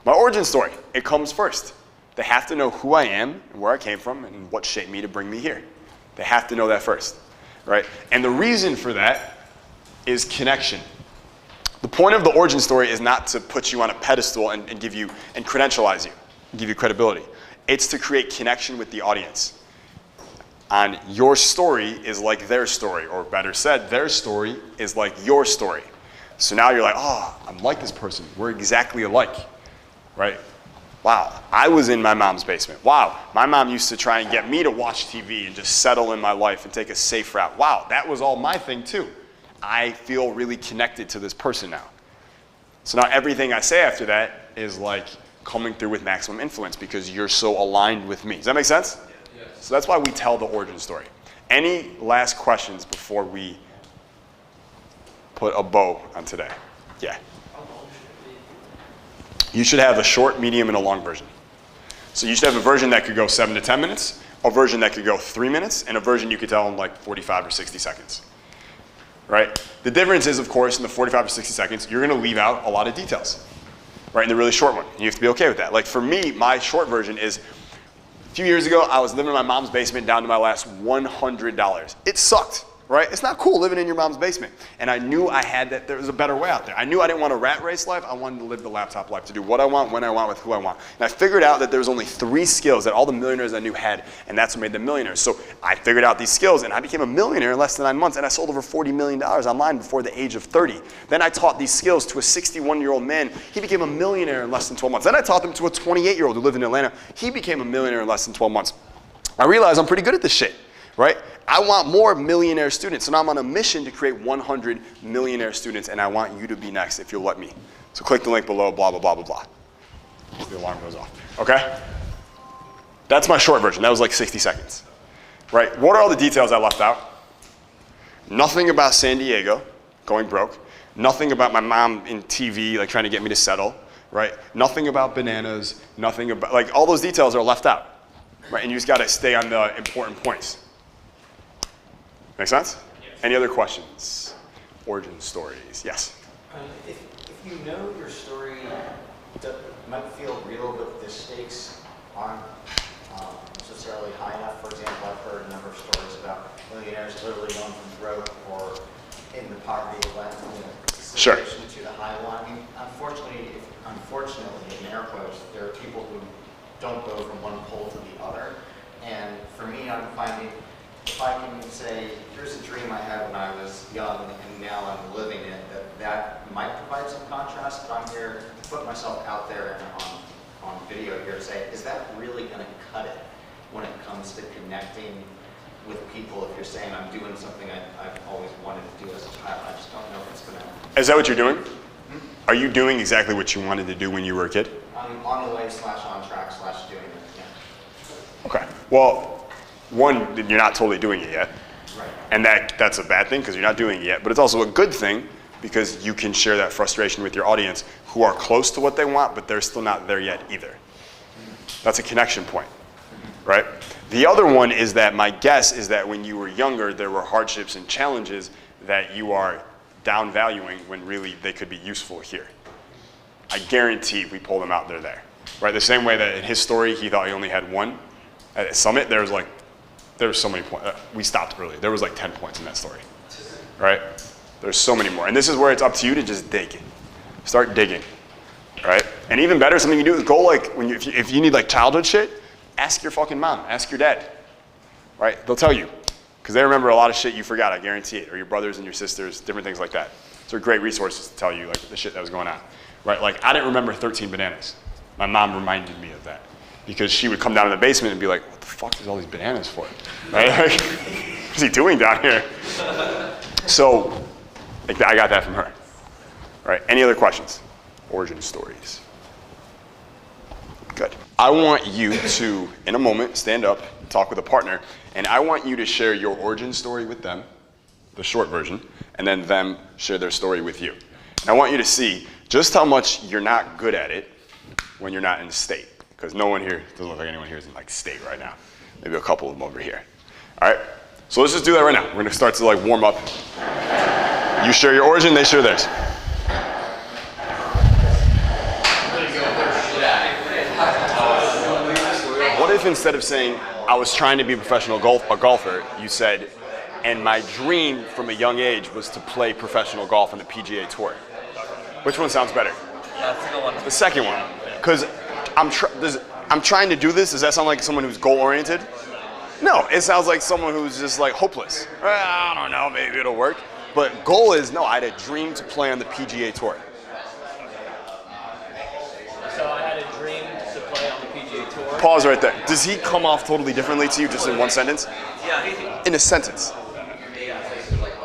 My origin story. It comes first. They have to know who I am and where I came from and what shaped me to bring me here. They have to know that first. Right? And the reason for that is connection. The point of the origin story is not to put you on a pedestal and give you and credentialize you, and give you credibility. It's to create connection with the audience. And your story is like their story, or better said, their story is like your story. So now you're like, oh, I'm like this person. We're exactly alike, right? Wow, I was in my mom's basement. Wow, my mom used to try and get me to watch TV and just settle in my life and take a safe route. Wow, that was all my thing too. I feel really connected to this person now. So now everything I say after that is like coming through with maximum influence because you're so aligned with me. Does that make sense? Yes. So that's why we tell the origin story. Any last questions before we put a bow on today? Yeah. You should have a short, medium, and a long version. So you should have a version that could go 7 to 10 minutes, a version that could go 3 minutes, and a version you could tell in like 45 or 60 seconds. Right? The difference is, of course, in the 45 or 60 seconds, you're going to leave out a lot of details, right? In the really short one. And you have to be okay with that. Like for me, my short version is, a few years ago, I was living in my mom's basement down to my last $100. It sucked, right? It's not cool living in your mom's basement. And I knew there was a better way out there. I knew I didn't want a rat race life. I wanted to live the laptop life, to do what I want, when I want, with who I want. And I figured out that there was only 3 skills that all the millionaires I knew had, and that's what made them millionaires. So I figured out these skills, and I became a millionaire in less than 9 months, and I sold over $40 million online before the age of 30. Then I taught these skills to a 61-year-old man. He became a millionaire in less than 12 months. Then I taught them to a 28-year-old who lived in Atlanta. He became a millionaire in less than 12 months. I realized I'm pretty good at this shit. Right? I want more millionaire students. So now I'm on a mission to create 100 millionaire students, and I want you to be next if you'll let me. So click the link below, blah, blah, blah, blah, blah. The alarm goes off. Okay? That's my short version. That was like 60 seconds. right? What are all the details I left out? Nothing about San Diego going broke. Nothing about my mom in TV, like trying to get me to settle, right? Nothing about bananas. Nothing about, like all those details are left out, right? And you just got to stay on the important points. Make sense? Yes. Any other questions? Origin stories, yes. If you know your story might feel real, but the stakes aren't necessarily high enough. For example, I've heard a number of stories about millionaires literally going from broke or in the poverty Sure. situation to the high one. I mean, unfortunately, in air quotes, there are people who don't go from one pole to the other. And for me, I'm finding if I can say, here's a dream I had when I was young and now I'm living it, that might provide some contrast, but I'm here to put myself out there and on video here to say, is that really going to cut it when it comes to connecting with people if you're saying I'm doing something I've always wanted to do as a child? I just don't know if it's going to... Is that what you're doing? Are you doing exactly what you wanted to do when you were a kid? I'm on the way / on track / doing it, yeah. Okay. Well, one, you're not totally doing it yet. Right. And that's a bad thing because you're not doing it yet. But it's also a good thing because you can share that frustration with your audience who are close to what they want, but they're still not there yet either. That's a connection point, right? The other one is that my guess is that when you were younger, there were hardships and challenges that you are downvaluing when really they could be useful here. I guarantee if we pull them out, they're there, right? The same way that in his story, he thought he only had one. At Summit, there was so many points. We stopped early. There was like 10 points in that story, right? There's so many more. And this is where it's up to you to just dig. Start digging, right? And even better, something you do is go like, if you need like childhood shit, ask your fucking mom, ask your dad, right? They'll tell you, because they remember a lot of shit you forgot, I guarantee it, or your brothers and your sisters, different things like that. So great resources to tell you like the shit that was going on, right? Like I didn't remember 13 bananas. My mom reminded me of that because she would come down in the basement and be like, what the fuck is all these bananas for, right? Like, what's he doing down here? So like, I got that from her, right? Any other questions? Origin stories. Good. I want you to, in a moment, stand up, talk with a partner, and I want you to share your origin story with them, the short version, and then them share their story with you. And I want you to see just how much you're not good at it when you're not in state, because no one here, doesn't look like anyone here is in like state right now. Maybe a couple of them over here. All right? So let's just do that right now. We're gonna start to like warm up. You share your origin, they share theirs. What if instead of saying, I was trying to be a professional golfer, you said, and my dream from a young age was to play professional golf on the PGA Tour? Which one sounds better? That's the one. The second one. Because I'm trying to do this. Does that sound like someone who's goal-oriented? No, it sounds like someone who's just like hopeless. I don't know, maybe it'll work. But goal is, no, I had a dream to play on the PGA Tour. So I had a dream to play on the PGA Tour. Pause right there. Does he come off totally differently to you just in one sentence? Yeah. In a sentence.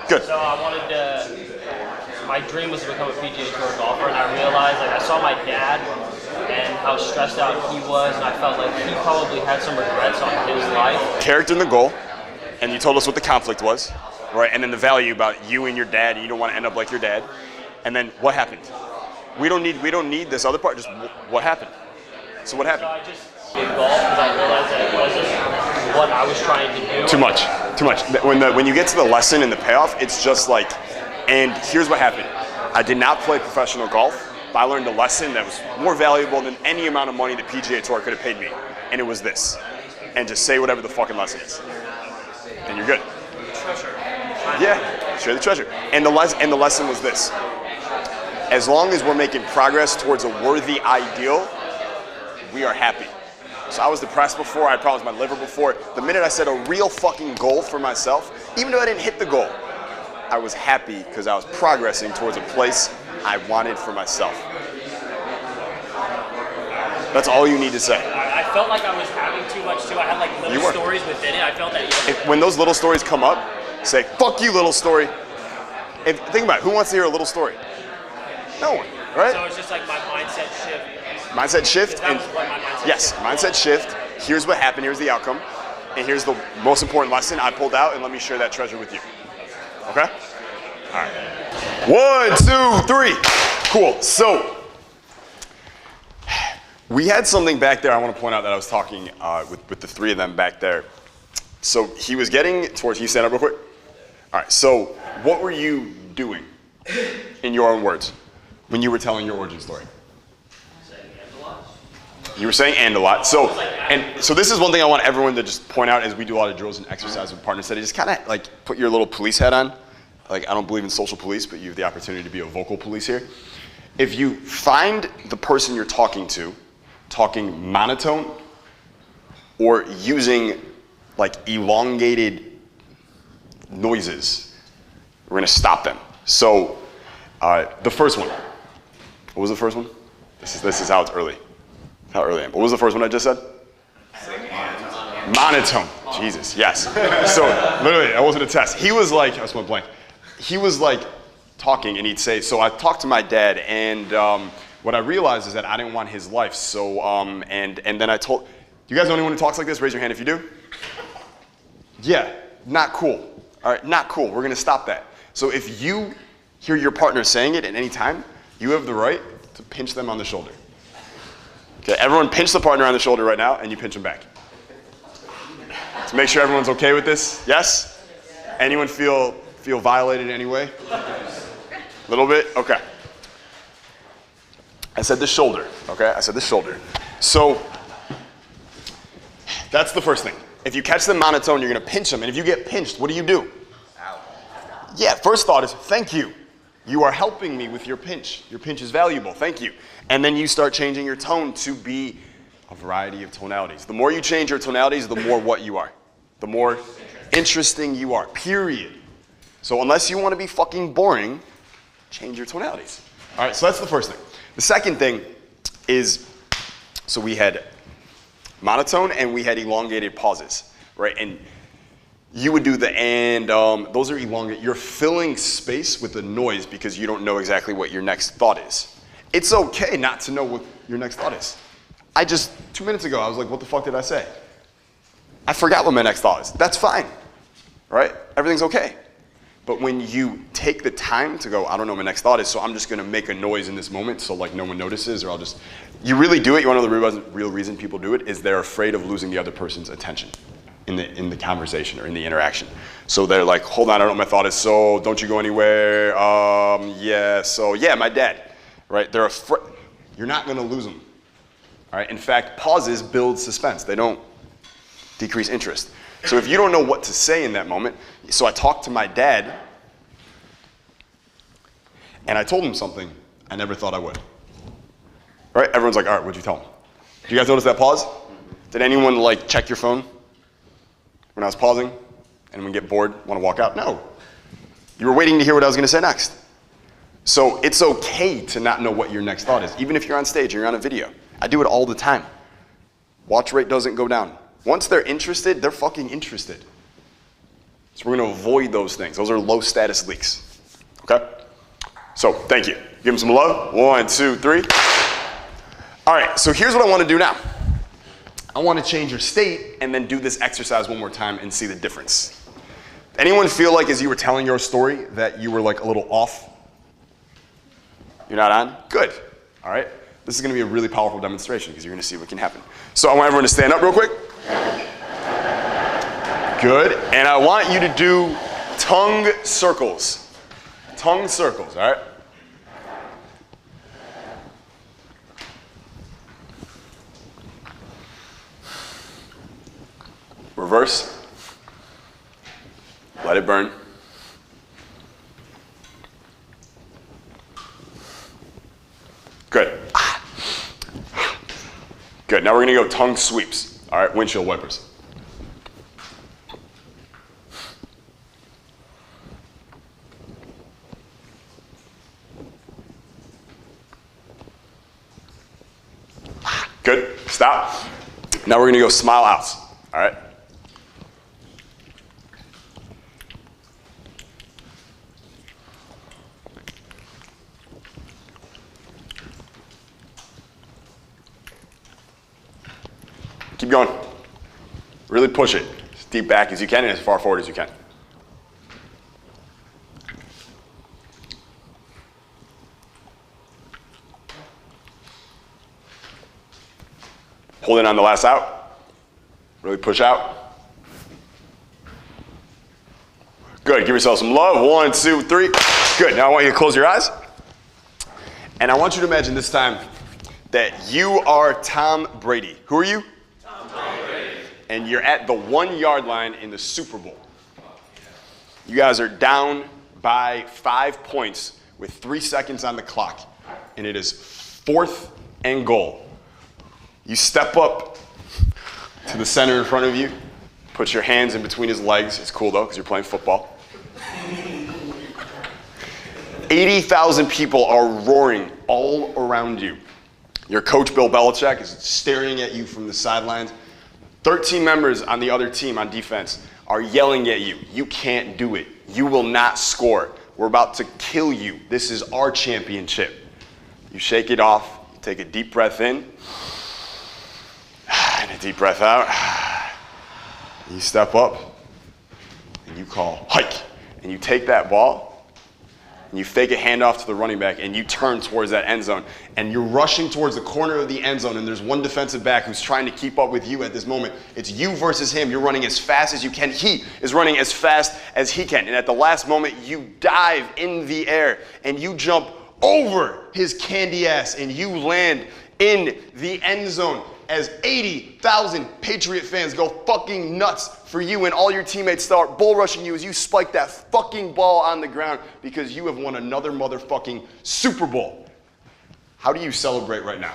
Good. So I wanted to, my dream was to become a PGA Tour golfer, and I realized, like, I saw my dad and how stressed out he was, and I felt like he probably had some regrets on his life. Character and the goal, and you told us what the conflict was, right? And then the value about you and your dad, and you don't want to end up like your dad. And then what happened? We don't need this other part. Just what happened? So what happened? So I just did golf because I realized that it wasn't what I was trying to do. Too much. When you get to the lesson and the payoff, it's just like, and here's what happened. I did not play professional golf, but I learned a lesson that was more valuable than any amount of money the PGA Tour could have paid me, and it was this. And just say whatever the fucking lesson is, and you're good. Treasure. Yeah, share the treasure. And the lesson was this. As long as we're making progress towards a worthy ideal, we are happy. So I was depressed before, I had problems with my liver before. The minute I set a real fucking goal for myself, even though I didn't hit the goal, I was happy because I was progressing towards a place I wanted for myself. That's all you need to say. I felt like I was having too much too. I had like little stories within it. I felt that. When those little stories come up, say, fuck you, little story. Think about it, who wants to hear a little story? No one, right? So it's just like my mindset shift. Mindset shift, That was what my mindset yes, shift mindset shift. Here's what happened, here's the outcome. and here's the most important lesson I pulled out, and let me share that treasure with you. Okay? All right. 1, 2, 3. Cool. So we had something back there I want to point out that I was talking with the three of them back there. So he was getting towards, can you stand up real quick? All right, so what were you doing in your own words when you were telling your origin story? You were saying and a lot. So this is one thing I want everyone to just point out as we do a lot of drills and exercise with partner study. Just kind of like put your little police hat on. Like, I don't believe in social police, but you have the opportunity to be a vocal police here. If you find the person you're talking to talking monotone or using like elongated noises, we're gonna stop them. So the first one, what was the first one? This is how it's early. How early I am. What was the first one I just said? Monotone. Jesus, yes. So literally, that wasn't a test. He was like, I just went blank. He was like talking and he'd say, so I talked to my dad and what I realized is that I didn't want his life. So, and then I told, you guys know anyone who talks like this? Raise your hand if you do. Yeah, not cool. All right, not cool. We're gonna stop that. So if you hear your partner saying it at any time, you have the right to pinch them on the shoulder. Okay, everyone pinch the partner on the shoulder right now and you pinch them back. To make sure everyone's okay with this, yes? Anyone feel violated in any way? A little bit? Okay. I said the shoulder, okay? I said the shoulder. So that's the first thing. If you catch them monotone, you're gonna pinch them, and if you get pinched, what do you do? Ow. Yeah, first thought is, thank you. You are helping me with your pinch. Your pinch is valuable, thank you. And then you start changing your tone to be a variety of tonalities. The more you change your tonalities, the more what you are. The more interesting you are, period. So unless you wanna be fucking boring, change your tonalities. All right, so that's the first thing. The second thing is, so we had monotone and we had elongated pauses, right? And you would do the and, those are elongated. You're filling space with the noise because you don't know exactly what your next thought is. It's okay not to know what your next thought is. 2 minutes ago, I was like, what the fuck did I say? I forgot what my next thought is. That's fine, right? Everything's okay. But when you take the time to go, I don't know what my next thought is, so I'm just gonna make a noise in this moment so like no one notices, or you really do it, you wanna know the real reason people do it is they're afraid of losing the other person's attention in the conversation or in the interaction. So they're like, hold on, I don't know what my thought is, so don't you go anywhere, yeah, my dad, right? They're afraid, you're not gonna lose them, all right? In fact, pauses build suspense, they don't decrease interest. So if you don't know what to say in that moment, so I talked to my dad and I told him something I never thought I would. Right? Everyone's like, all right, what'd you tell him? Do you guys notice that pause? Did anyone like check your phone when I was pausing? Anyone get bored, want to walk out? No. You were waiting to hear what I was going to say next. So it's okay to not know what your next thought is, even if you're on stage or you're on a video. I do it all the time. Watch rate doesn't go down. Once they're interested, they're fucking interested. So we're gonna avoid those things. Those are low status leaks, okay? So thank you. Give them some love. 1, 2, 3. All right, so here's what I wanna do now. I wanna change your state and then do this exercise one more time and see the difference. Anyone feel like as you were telling your story that you were like a little off? You're not on? Good, all right? This is gonna be a really powerful demonstration because you're gonna see what can happen. So I want everyone to stand up real quick. Good, and I want you to do tongue circles. Tongue circles, all right? Reverse. Let it burn. Good. Good, now we're gonna go tongue sweeps. All right, windshield wipers. Good, stop. Now we're gonna go smile outs, all right? Keep going. Really push it as deep back as you can and as far forward as you can. Hold in on the last out. Really push out. Good, give yourself some love. 1, 2, 3. Good, now I want you to close your eyes. And I want you to imagine this time that you are Tom Brady. Who are you? Tom Brady. And you're at the 1-yard line in the Super Bowl. You guys are down by 5 points with 3 seconds on the clock. And it is 4th and goal. You step up to the center in front of you, put your hands in between his legs. It's cool though, because you're playing football. 80,000 people are roaring all around you. Your coach, Bill Belichick, is staring at you from the sidelines. 13 members on the other team on defense are yelling at you. You can't do it. You will not score. We're about to kill you. This is our championship. You shake it off, you take a deep breath in, and a deep breath out. You step up, and you call hike, and you take that ball, and you fake a handoff to the running back, and you turn towards that end zone, and you're rushing towards the corner of the end zone, and there's one defensive back who's trying to keep up with you at this moment. It's you versus him. You're running as fast as you can. He is running as fast as he can, and at the last moment, you dive in the air, and you jump over his candy ass, and you land in the end zone as 80,000 Patriot fans go fucking nuts for you, and all your teammates start bull rushing you as you spike that fucking ball on the ground because you have won another motherfucking Super Bowl. How do you celebrate right now?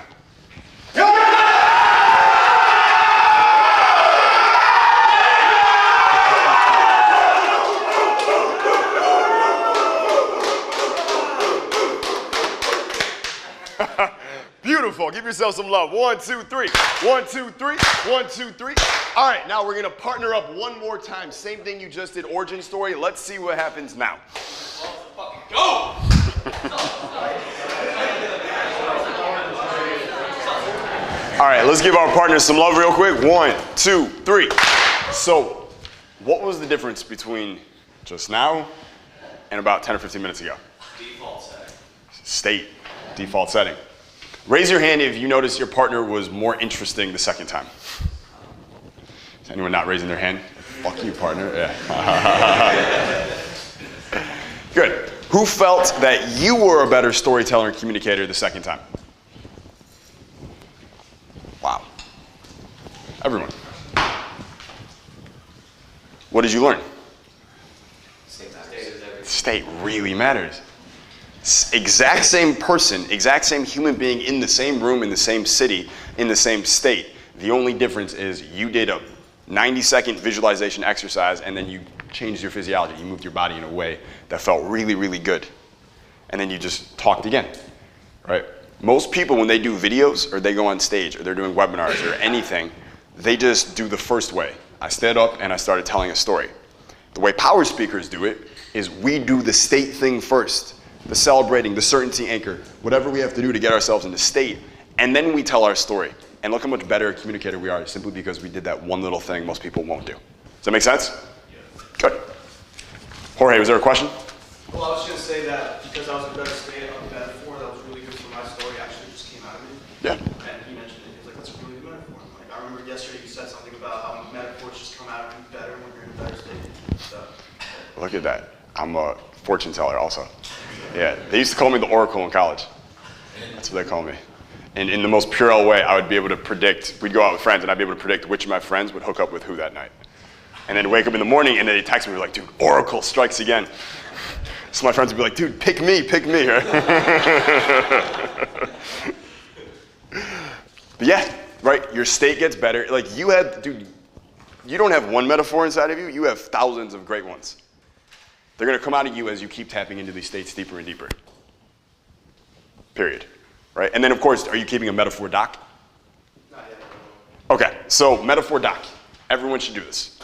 Beautiful. Give yourself some love. 1, 2, 3. 1, 2, 3. 1, 2, 3. All right, now we're going to partner up one more time. Same thing you just did, origin story. Let's see what happens now. Go! All right, let's give our partners some love real quick. 1, 2, 3. So, what was the difference between just now and about 10 or 15 minutes ago? Default setting. State, default setting. Raise your hand if you notice your partner was more interesting the second time. Is anyone not raising their hand? Fuck you, partner. Yeah. Good. Who felt that you were a better storyteller and communicator the second time? Wow. Everyone. What did you learn? State really matters. Exact same person, exact same human being in the same room, in the same city, in the same state. The only difference is you did a 90-second visualization exercise and then you changed your physiology. You moved your body in a way that felt really, really good. And then you just talked again, right? Most people, when they do videos or they go on stage or they're doing webinars or anything, they just do the first way. I stood up and I started telling a story. The way power speakers do it is we do the state thing first. The celebrating, the certainty anchor, whatever we have to do to get ourselves into state, and then we tell our story. And look how much better a communicator we are simply because we did that one little thing most people won't do. Does that make sense? Yeah. Good. Jorge, was there a question? Well, I was going to say that because I was in better state of metaphor, that was really good for my story, actually just came out of me. Yeah. And he mentioned it, he was like, that's a really good metaphor. Like, I remember yesterday you said something about how metaphors just come out of you better when you're in a better state. So. Look at that. I'm a fortune teller also. Yeah, they used to call me the Oracle in college. That's what they call me. And in the most puerile way, I would be able to predict, we'd go out with friends and I'd be able to predict which of my friends would hook up with who that night. And then wake up in the morning and they'd text me like, dude, Oracle strikes again. So my friends would be like, dude, pick me. Right? But yeah, right, your state gets better. Like you had, dude, you don't have one metaphor inside of you, you have thousands of great ones. They're going to come out of you as you keep tapping into these states deeper and deeper. Period. Right? And then, of course, are you keeping a metaphor doc? Not yet. Okay, so metaphor doc. Everyone should do this.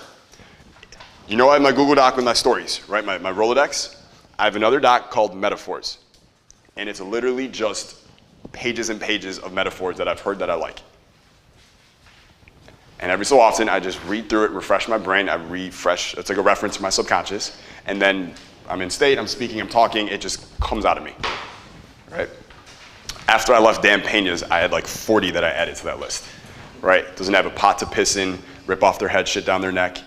You know I have my Google Doc with my stories, right? My Rolodex. I have another doc called Metaphors. And it's literally just pages and pages of metaphors that I've heard that I like. And every so often, I just read through it, refresh my brain. I refresh, it's like a reference to my subconscious. And then I'm in state, I'm speaking, I'm talking, it just comes out of me, right? After I left Dan Pena's, I had like 40 that I added to that list, right? Doesn't have a pot to piss in, rip off their head, shit down their neck.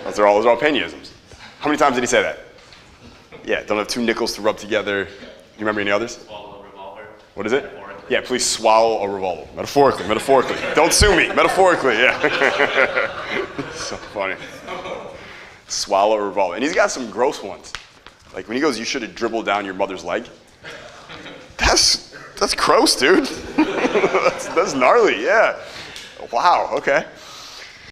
Those are all Penaisms. How many times did he say that? Yeah, don't have two nickels to rub together. You remember any others? Swallow a revolver. What is it? Yeah, please swallow a revolver. Metaphorically. Don't sue me. Metaphorically, yeah. So funny. Swallow a revolver. And he's got some gross ones. Like when he goes, you should have dribbled down your mother's leg. That's gross, dude. that's gnarly, yeah. Wow, okay.